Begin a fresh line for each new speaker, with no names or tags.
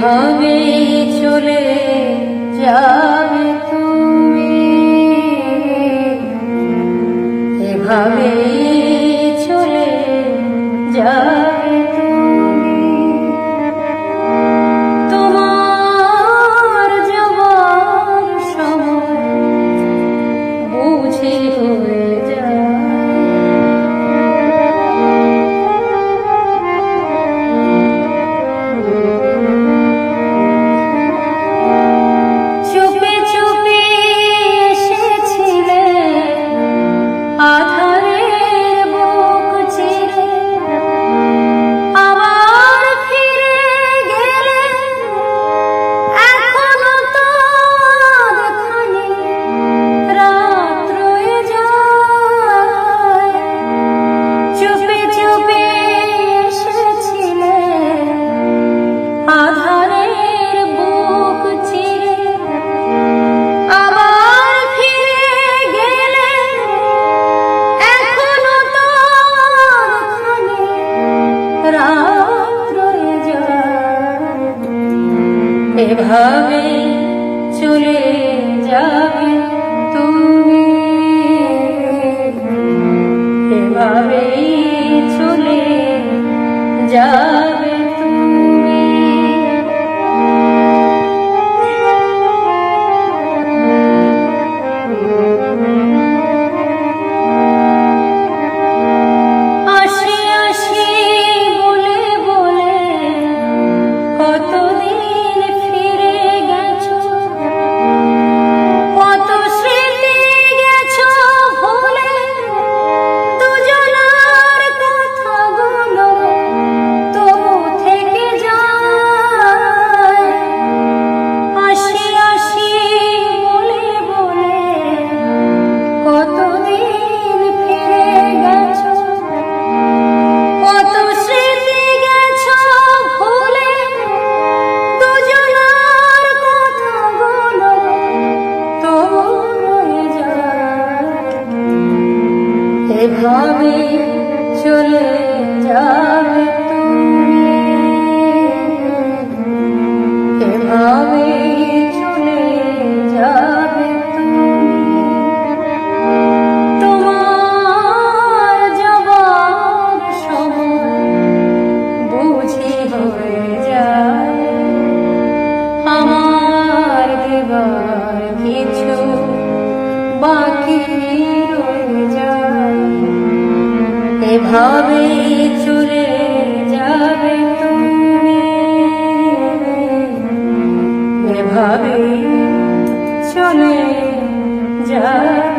এভাবে চলে যাবে তুমি, এভাবে চলে যাবে তুমি। তোমার যাবার সময় বুঝি হয়ে যায়। চুপি চুপি এসেছিলে আধারের বুক চিরে, আবার ফিরে গেলে এখনো তো দেখানি, রাত রয়ে যায়। চুপি চুপি এসেছিলে আধারের বুক চিরে, আবার ফিরে গেলে এখনো তো দেখানি, রাত রয়ে যায়। এভাবে চলে যাবে তুমি, এভাবে চলে যাবে তুমি। আসি আসি বলে বলে কতদিন ফিরে গেছো, কত স্মৃতি গেছো ভুলে, দুজনার কথাগুলো তবু থেকে যায়। আসি আসি বলে বলে কতদিন ফিরে গেছো, কত স্মৃতি গেছো ভুলে, দুজনার কথাগুলো তবু রয়ে যায়। এভাবে চলে যাবে তুমি, এভাবে চলে যাবে তুমি। তোমার যাবার সময় বুঝি হয়ে যায়। আমার দেবার কিছু বাকি রয়ে যায়। এভাবে চলে যাবে তুমি, এভাবে চলে যাবে।